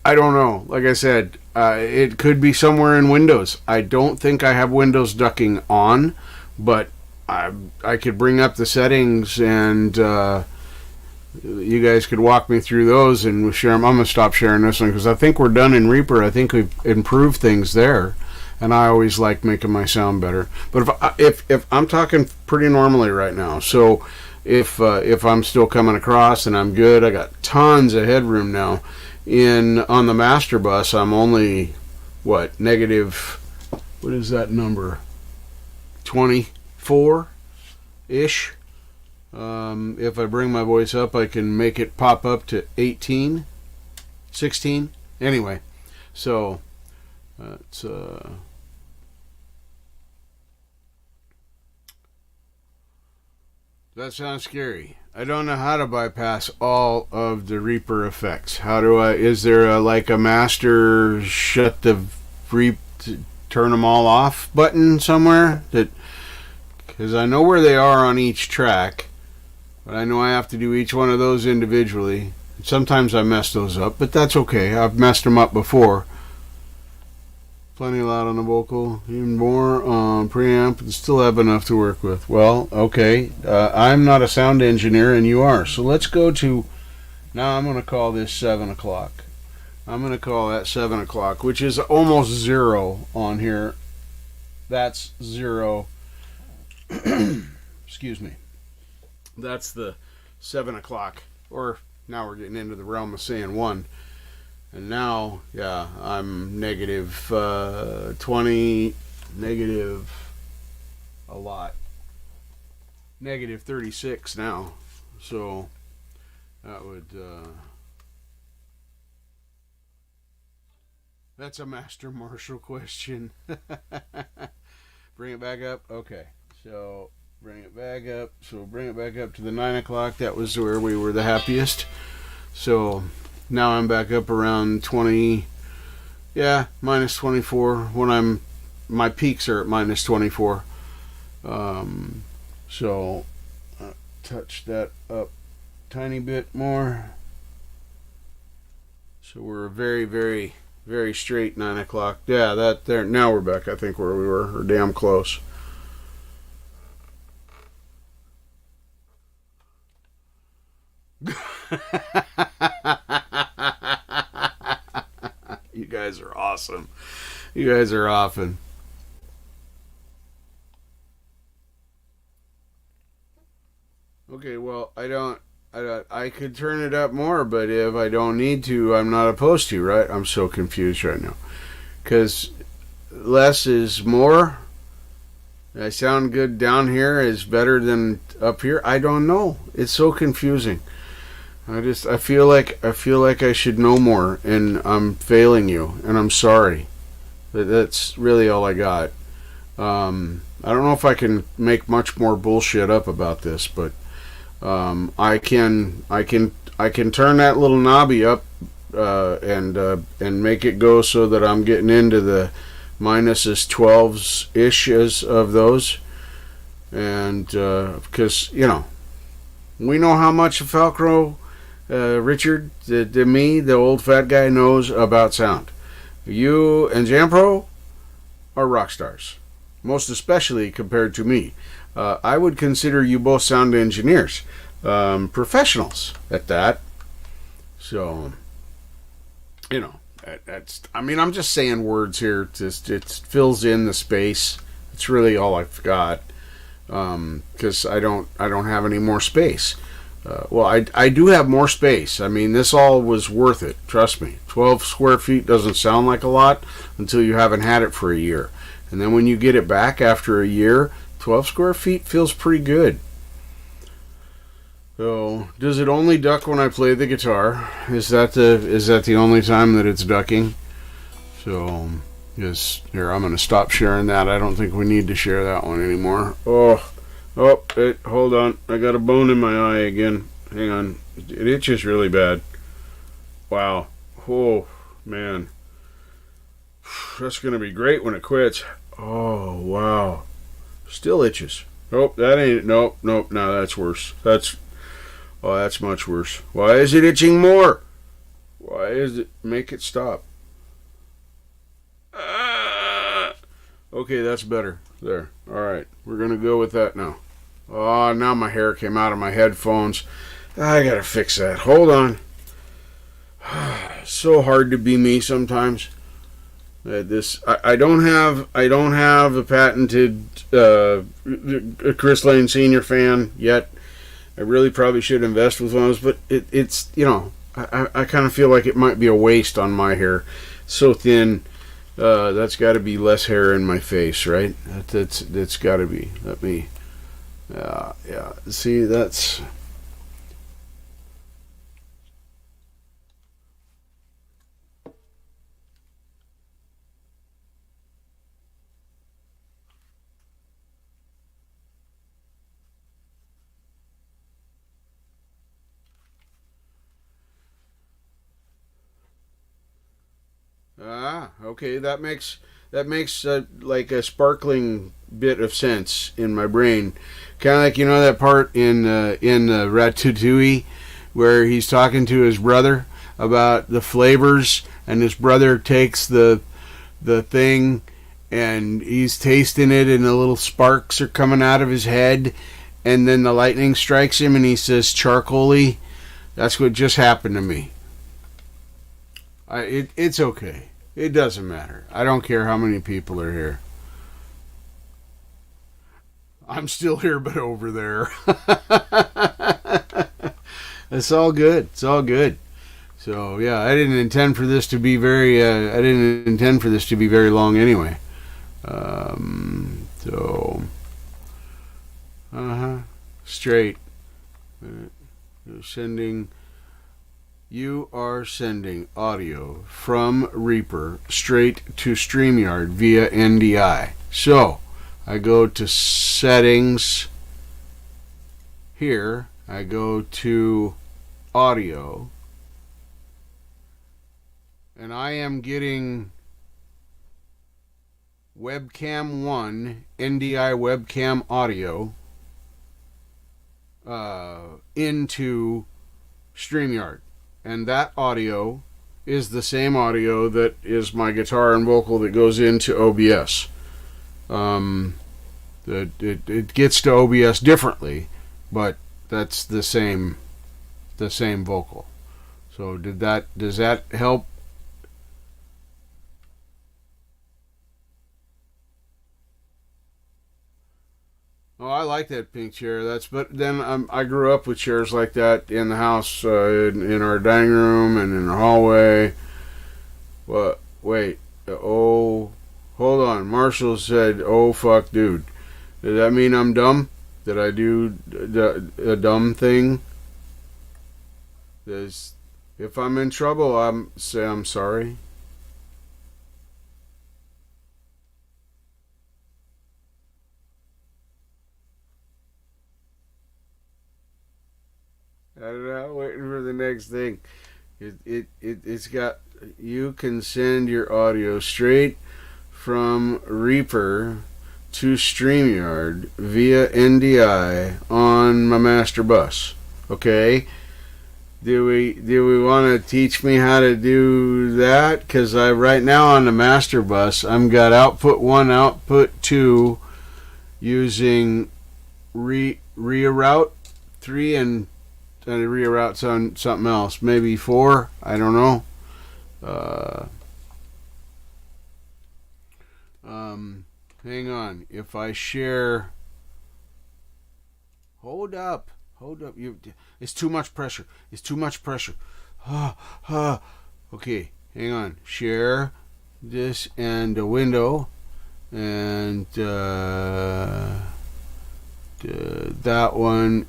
don't know. Like I said, it could be somewhere in Windows. I don't think I have Windows ducking on, but I could bring up the settings and you guys could walk me through those and share them. I'm going to stop sharing this one because I think we're done in Reaper. I think we've improved things there, and I always like making my sound better. But if I'm talking pretty normally right now, so if I'm still coming across and I'm good, I got tons of headroom now. On the master bus, I'm only negative. What is that number? 24-ish. If I bring my voice up, I can make it pop up to 18, 16. Anyway, so it's that sounds scary. I don't know how to bypass all of the Reaper effects. Is there a master shut the turn them all off button somewhere? Because I know where they are on each track, but I know I have to do each one of those individually. Sometimes I mess those up, but that's okay. I've messed them up before. Plenty loud on the vocal, even more on preamp, and still have enough to work with. Well, okay. I'm not a sound engineer, and you are. So let's go to. Now I'm going to call this 7 o'clock. I'm going to call that 7 o'clock, which is almost 0 on here. That's 0. Excuse me. That's the 7 o'clock. Or now we're getting into the realm of saying 1. And now, yeah, I'm negative 20, negative a lot. Negative 36 now. So that would that's a Master Marshall question. Bring it back up. Okay. So bring it back up. So bring it back up to the 9 o'clock. That was where we were the happiest. So now I'm back up around 20. Yeah, minus 24. When my peaks are at minus 24. So touch that up tiny bit more. So we're very, very Very straight 9 o'clock. Yeah, that there. Now we're back, I think, where we were, or damn close. You guys are awesome. You guys are often. Okay, well, I could turn it up more, but if I don't need to, I'm not opposed to, right? I'm so confused right now. Because less is more. I sound good down here is better than up here. I don't know. It's so confusing. I feel like I should know more, and I'm failing you, and I'm sorry. But that's really all I got. I don't know if I can make much more bullshit up about this, but I can turn that little knobby up and make it go so that I'm getting into the minuses 12s ishes of those, and because we know how much Falcro Richard, to me, the old fat guy, knows about sound. You and Jampro are rock stars, most especially compared to me. I would consider you both sound engineers, professionals at that. So, I'm just saying words here. It fills in the space. It's really all I've got, because I don't have any more space. I do have more space. I mean, this all was worth it. Trust me. 12 square feet doesn't sound like a lot until you haven't had it for a year. And then when you get it back after a year, 12 square feet feels pretty good. So, does it only duck when I play the guitar? Is that the only time that it's ducking? So, yes, here, I'm going to stop sharing that. I don't think we need to share that one anymore. Hold on. I got a bone in my eye again. Hang on. It itches really bad. Wow. Oh, man. That's going to be great when it quits. Oh, wow. Still itches. Nope, that ain't it. Nope. No, that's worse. That's much worse. Why is it itching more? Why is it? Make it stop. Okay, that's better. There. Alright, we're going to go with that now. Oh, now my hair came out of my headphones. I gotta fix that. Hold on. So hard to be me sometimes. I don't have a patented Chris Lane Senior fan yet. I really probably should invest with one of those, but it's I kind of feel like it might be a waste on my hair. So thin. That's got to be less hair in my face, right? That's got to be. Let me. Yeah. See, that's. Okay, that makes like a sparkling bit of sense in my brain. Kind of like that part in Ratatouille where he's talking to his brother about the flavors, and his brother takes the thing and he's tasting it, and the little sparks are coming out of his head, and then the lightning strikes him, and he says charcoaly. That's what just happened to me. It's okay. It doesn't matter. I don't care how many people are here. I'm still here, but over there. It's all good. It's all good. So yeah, I didn't intend for this to be very long anyway. Straight. You are sending audio from Reaper straight to Streamyard via NDI. So, I go to settings. Here, I go to audio. And I am getting webcam 1, NDI webcam audio into StreamYard. And that audio is the same audio that is my guitar and vocal that goes into OBS. It gets to OBS differently, but that's the same vocal. So does that help? Oh, I like that pink chair. But then I grew up with chairs like that in the house, in our dining room and in the hallway. What? Wait. Oh, hold on. Marshall said, "Oh fuck, dude." Does that mean I'm dumb? Did I do a dumb thing? If I'm in trouble, I'm sorry. I don't know. Waiting for the next thing. It's got. You can send your audio straight from Reaper to Streamyard via NDI on my master bus. Okay. Do we want to teach me how to do that? Because right now on the master bus, I've got output 1, output 2 using reroute 3 and reroute something else. Maybe 4. I don't know. Hang on. If I share... Hold up. It's too much pressure. Okay, hang on. Share this and a window, and that one.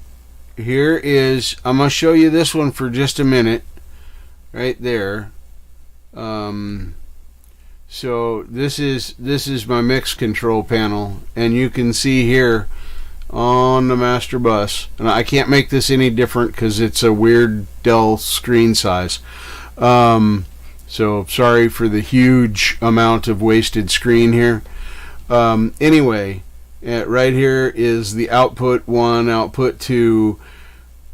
Here is. I'm gonna show you this one for just a minute. Right there. So this is my mix control panel, and you can see here on the master bus, and I can't make this any different because it's a weird Dell screen size, so sorry for the huge amount of wasted screen here. Anyway, right here is the output 1, output 2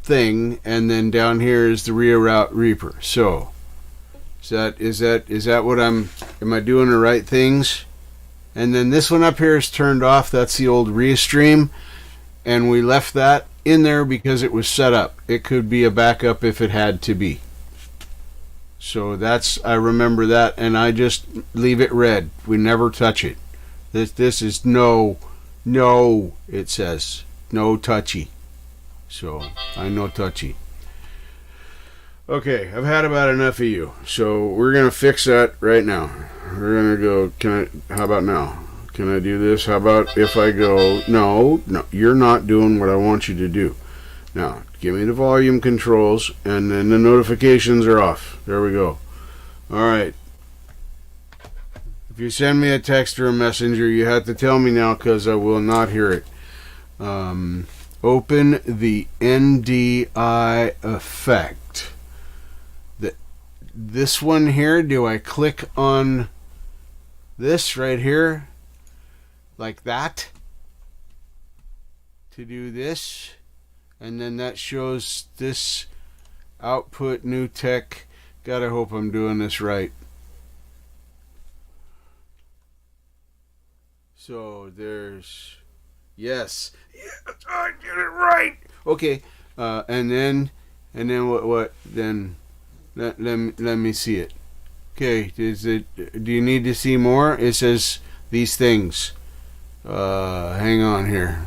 thing, and then down here is the reroute Reaper. So is that what am I doing the right things? And then this one up here is turned off. That's the old Restream. And we left that in there because it was set up. It could be a backup if it had to be. So I remember that, and I just leave it red. We never touch it. This is no, it says. No touchy. So, I no touchy. Okay, I've had about enough of you. So, we're going to fix that right now. We're going to go, how about now? Can I do this? How about if I go, no, you're not doing what I want you to do. Now, give me the volume controls, and then the notifications are off. There we go. All right. If you send me a text or a messenger, you have to tell me now because I will not hear it. Open the NDI effect. This one here, do I click on this right here? Like that, to do this, and then that shows this output new tech. Gotta hope I'm doing this right. So there's yes, I did it right. Okay, and then what then? Let me see it. Okay, do you need to see more? It says these things. Hang on here.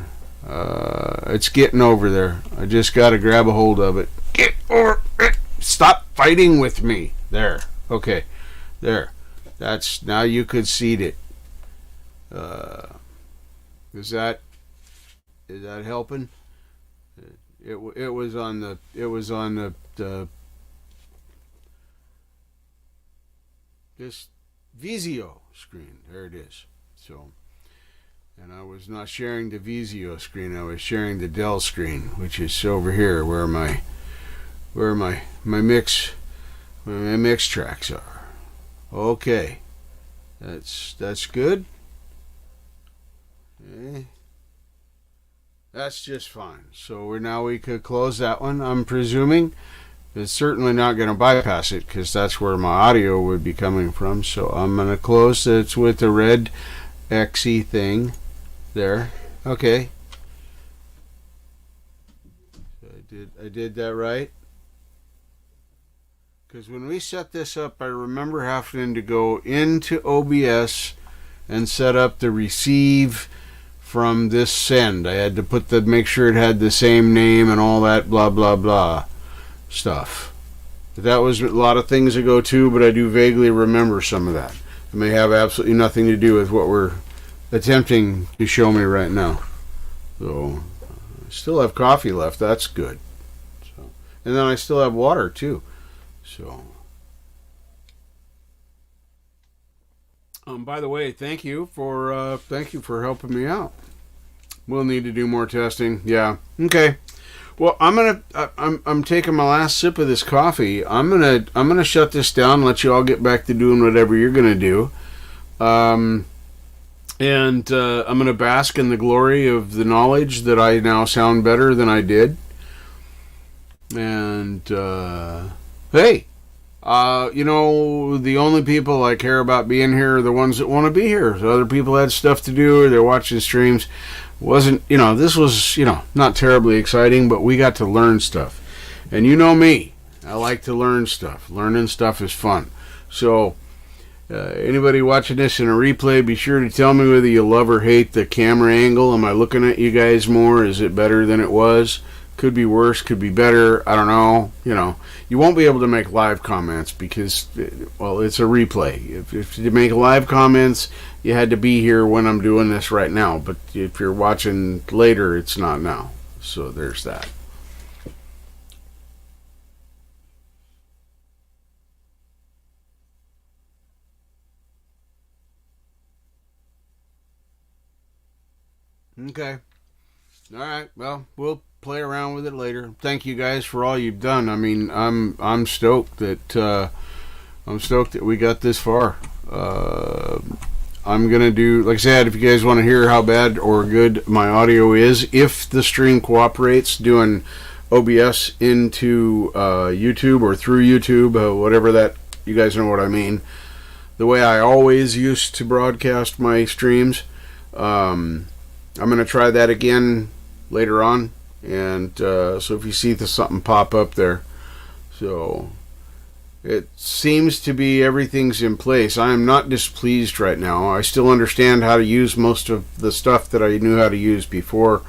It's getting over there. I just got to grab a hold of it. Get over it. Stop fighting with me. There. Okay. There. That's now you could seed it. Is that helping? It was on the this Vizio screen. There it is. So. And I was not sharing the Vizio screen. I was sharing the Dell screen, which is over here, where my mix tracks are. Okay, that's good. Okay. That's just fine. So we could close that one. I'm presuming It's certainly not going to bypass it because that's where my audio would be coming from. So I'm going to close. It's with the red XE thing there. Okay. So I did that right. Because when we set this up, I remember having to go into OBS and set up the receive from this send. I had to make sure it had the same name and all that blah blah blah stuff. But that was a lot of things ago too, but I do vaguely remember some of that. It may have absolutely nothing to do with what we're attempting to show me right now. So I still have coffee left. That's good. So, and then I still have water too. So by the way, thank you for helping me out. We'll need to do more testing. Yeah. Okay. Well, I'm taking my last sip of this coffee. I'm gonna shut this down, let you all get back to doing whatever you're gonna do. And I'm gonna bask in the glory of the knowledge that I now sound better than I did. And hey, the only people I care about being here are the ones that want to be here. So other people had stuff to do, or they're watching streams. This was, not terribly exciting, but we got to learn stuff. And you know me, I like to learn stuff. Learning stuff is fun. So, anybody watching this in a replay, be sure to tell me whether you love or hate the camera angle. Am I looking at you guys more? Is it better than it was? Could be worse, could be better. I don't know. You won't be able to make live comments because, it's a replay. If you make live comments, you had to be here when I'm doing this right now. But if you're watching later, it's not now. So there's that. Okay. All right. Well, we'll play around with it later. Thank you guys for all you've done. I mean, I'm stoked that we got this far. I'm gonna do, like I said, if you guys want to hear how bad or good my audio is, if the stream cooperates, doing OBS into YouTube or through YouTube, whatever that, you guys know what I mean. The way I always used to broadcast my streams. I'm gonna try that again later on. And so if you see something pop up there, so it seems to be everything's in place. I am not displeased right now. I still understand how to use most of the stuff that I knew how to use before.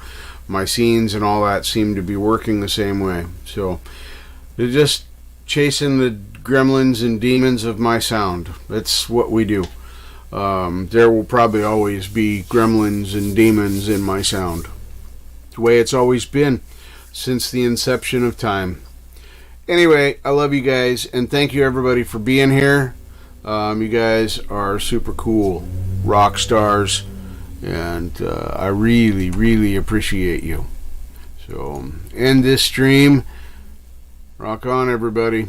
My scenes and all that seem to be working the same way. So they're just chasing the gremlins and demons of my sound. That's what we do. There will probably always be gremlins and demons in my sound. The way it's always been since the inception of time. Anyway, I love you guys, and thank you everybody for being here. You guys are super cool rock stars, and I really, really appreciate you. So, end this stream. Rock on, everybody.